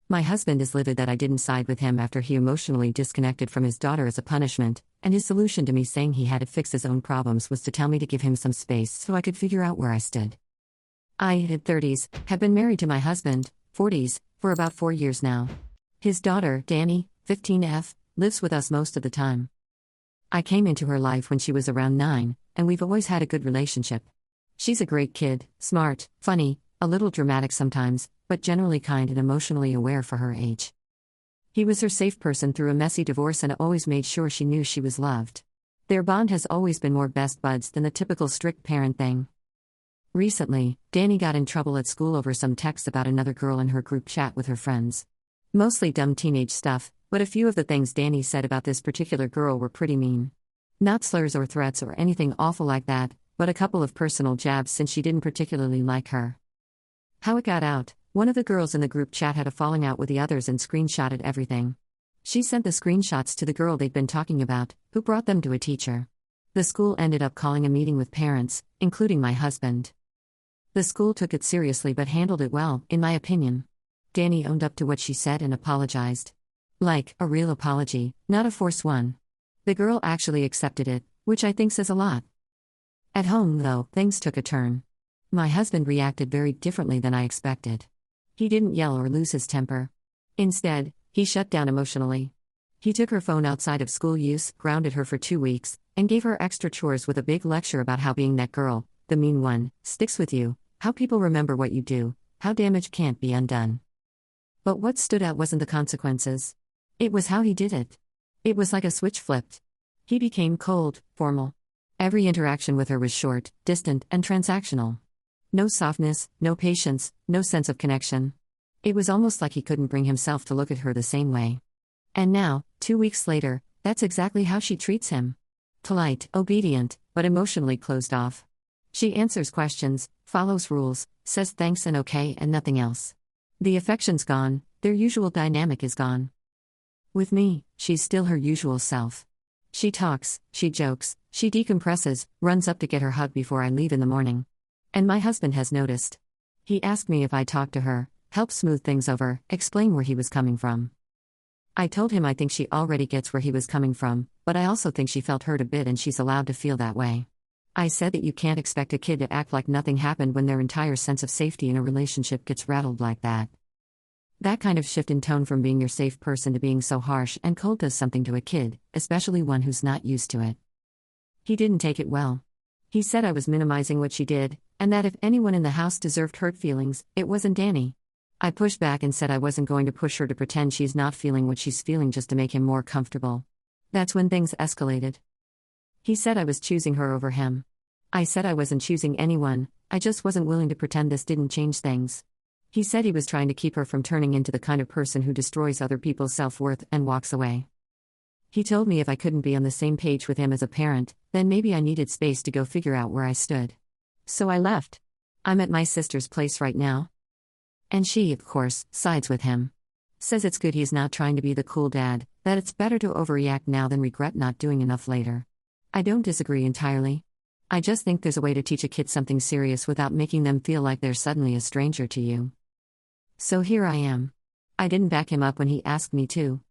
My husband is livid that I didn't side with him after he emotionally disconnected from his daughter as a punishment, and his solution to me saying he had to fix his own problems was to tell me to give him some space so I could figure out where I stood. I, in 30s, have been married to my husband, 40s, for about 4 years now. His daughter, Danny, 15F, lives with us most of the time. I came into her life when she was around 9, and we've always had a good relationship. She's a great kid, smart, funny, a little dramatic sometimes, but generally kind and emotionally aware for her age. He was her safe person through a messy divorce and always made sure she knew she was loved. Their bond has always been more best buds than the typical strict parent thing. Recently, Danny got in trouble at school over some text about another girl in her group chat with her friends. Mostly dumb teenage stuff, but a few of the things Danny said about this particular girl were pretty mean. Not slurs or threats or anything awful like that, but a couple of personal jabs since she didn't particularly like her. How it got out: one of the girls in the group chat had a falling out with the others and screenshotted everything. She sent the screenshots to the girl they'd been talking about, who brought them to a teacher. The school ended up calling a meeting with parents, including my husband. The school took it seriously but handled it well, in my opinion. Danny owned up to what she said and apologized. Like, a real apology, not a forced one. The girl actually accepted it, which I think says a lot. At home, though, things took a turn. My husband reacted very differently than I expected. He didn't yell or lose his temper. Instead, he shut down emotionally. He took her phone outside of school use, grounded her for 2 weeks, and gave her extra chores with a big lecture about how being that girl, the mean one, sticks with you, how people remember what you do, how damage can't be undone. But what stood out wasn't the consequences. It was how he did it. It was like a switch flipped. He became cold, formal. Every interaction with her was short, distant, and transactional. No softness, no patience, no sense of connection. It was almost like he couldn't bring himself to look at her the same way. And now, 2 weeks later, that's exactly how she treats him. Polite, obedient, but emotionally closed off. She answers questions, follows rules, says thanks and okay and nothing else. The affection's gone, their usual dynamic is gone. With me, she's still her usual self. She talks, she jokes, she decompresses, runs up to get her hug before I leave in the morning. And my husband has noticed. He asked me if I talked to her, help smooth things over, explain where he was coming from. I told him I think she already gets where he was coming from, but I also think she felt hurt a bit and she's allowed to feel that way. I said that you can't expect a kid to act like nothing happened when their entire sense of safety in a relationship gets rattled like that. That kind of shift in tone from being your safe person to being so harsh and cold does something to a kid, especially one who's not used to it. He didn't take it well. He said I was minimizing what she did, and that if anyone in the house deserved hurt feelings, it wasn't Danny. I pushed back and said I wasn't going to push her to pretend she's not feeling what she's feeling just to make him more comfortable. That's when things escalated. He said I was choosing her over him. I said I wasn't choosing anyone, I just wasn't willing to pretend this didn't change things. He said he was trying to keep her from turning into the kind of person who destroys other people's self-worth and walks away. He told me if I couldn't be on the same page with him as a parent, then maybe I needed space to go figure out where I stood. So I left. I'm at my sister's place right now. And she, of course, sides with him. Says it's good he's not trying to be the cool dad, that it's better to overreact now than regret not doing enough later. I don't disagree entirely. I just think there's a way to teach a kid something serious without making them feel like they're suddenly a stranger to you. So here I am. I didn't back him up when he asked me to.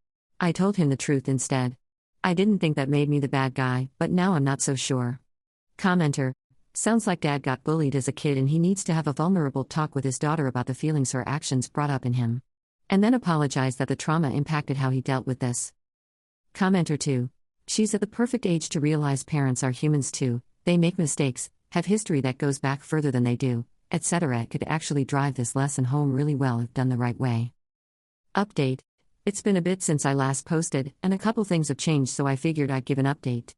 I told him the truth instead. I didn't think that made me the bad guy, but now I'm not so sure. Commenter: sounds like dad got bullied as a kid and he needs to have a vulnerable talk with his daughter about the feelings her actions brought up in him. And then apologize that the trauma impacted how he dealt with this. Commenter 2: she's at the perfect age to realize parents are humans too, they make mistakes, have history that goes back further than they do, etc. It could actually drive this lesson home really well if done the right way. Update: it's been a bit since I last posted, and a couple things have changed, so I figured I'd give an update.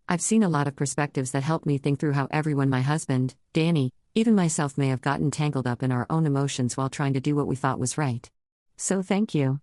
I've seen a lot of perspectives that help me think through how everyone, my husband, Danny, even myself, may have gotten tangled up in our own emotions while trying to do what we thought was right. So thank you.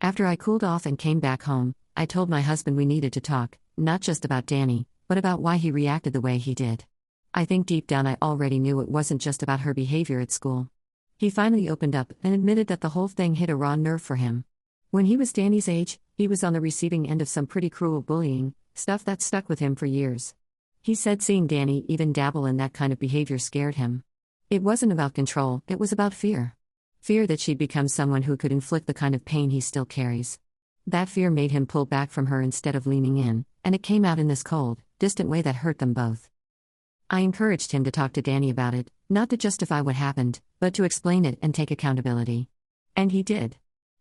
After I cooled off and came back home, I told my husband we needed to talk, not just about Danny, but about why he reacted the way he did. I think deep down I already knew it wasn't just about her behavior at school. He finally opened up and admitted that the whole thing hit a raw nerve for him. When he was Danny's age, he was on the receiving end of some pretty cruel bullying, stuff that stuck with him for years. He said seeing Danny even dabble in that kind of behavior scared him. It wasn't about control, it was about fear. Fear that she'd become someone who could inflict the kind of pain he still carries. That fear made him pull back from her instead of leaning in, and it came out in this cold, distant way that hurt them both. I encouraged him to talk to Danny about it, not to justify what happened, but to explain it and take accountability. And he did.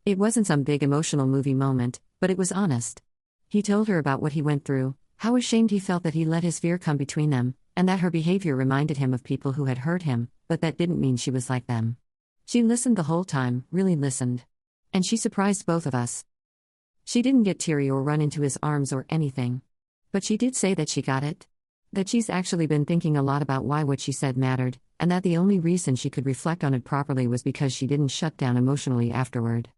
It wasn't some big emotional movie moment, but it was honest. He told her about what he went through, how ashamed he felt that he let his fear come between them, and that her behavior reminded him of people who had hurt him, but that didn't mean she was like them. She listened the whole time, really listened. And she surprised both of us. She didn't get teary or run into his arms or anything. But she did say that she got it. That she's actually been thinking a lot about why what she said mattered, and that the only reason she could reflect on it properly was because she didn't shut down emotionally afterward.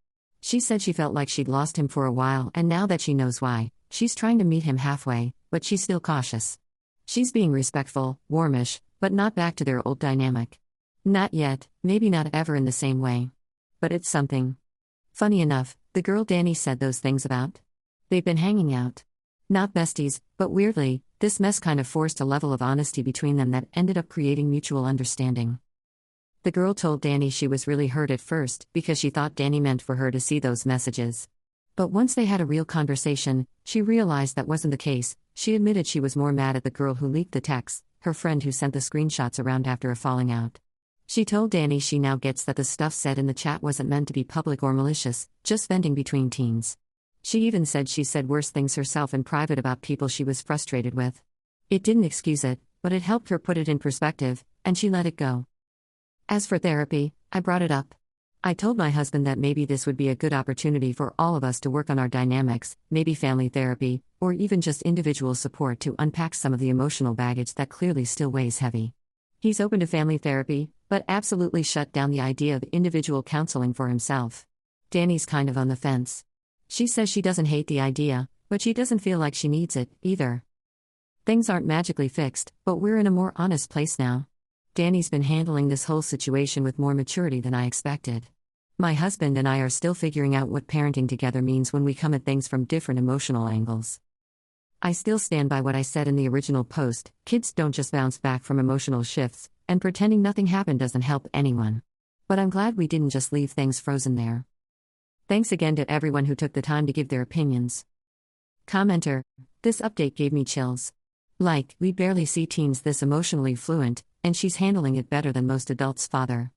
She said she felt like she'd lost him for a while, and now that she knows why, she's trying to meet him halfway, but she's still cautious. She's being respectful, warmish, but not back to their old dynamic. Not yet, maybe not ever in the same way. But it's something. Funny enough, the girl Danny said those things about. They've been hanging out. Not besties, but weirdly, this mess kind of forced a level of honesty between them that ended up creating mutual understanding. The girl told Danny she was really hurt at first because she thought Danny meant for her to see those messages. But once they had a real conversation, she realized that wasn't the case. She admitted she was more mad at the girl who leaked the texts, her friend who sent the screenshots around after a falling out. She told Danny she now gets that the stuff said in the chat wasn't meant to be public or malicious, just venting between teens. She even said she said worse things herself in private about people she was frustrated with. It didn't excuse it, but it helped her put it in perspective, and she let it go. As for therapy, I brought it up. I told my husband that maybe this would be a good opportunity for all of us to work on our dynamics, maybe family therapy, or even just individual support to unpack some of the emotional baggage that clearly still weighs heavy. He's open to family therapy, but absolutely shut down the idea of individual counseling for himself. Danny's kind of on the fence. She says she doesn't hate the idea, but she doesn't feel like she needs it, either. Things aren't magically fixed, but we're in a more honest place now. Danny's been handling this whole situation with more maturity than I expected. My husband and I are still figuring out what parenting together means when we come at things from different emotional angles. I still stand by what I said in the original post: kids don't just bounce back from emotional shifts, and pretending nothing happened doesn't help anyone. But I'm glad we didn't just leave things frozen there. Thanks again to everyone who took the time to give their opinions. Commenter: this update gave me chills. Like, we barely see teens this emotionally fluent, and she's handling it better than most adults' father.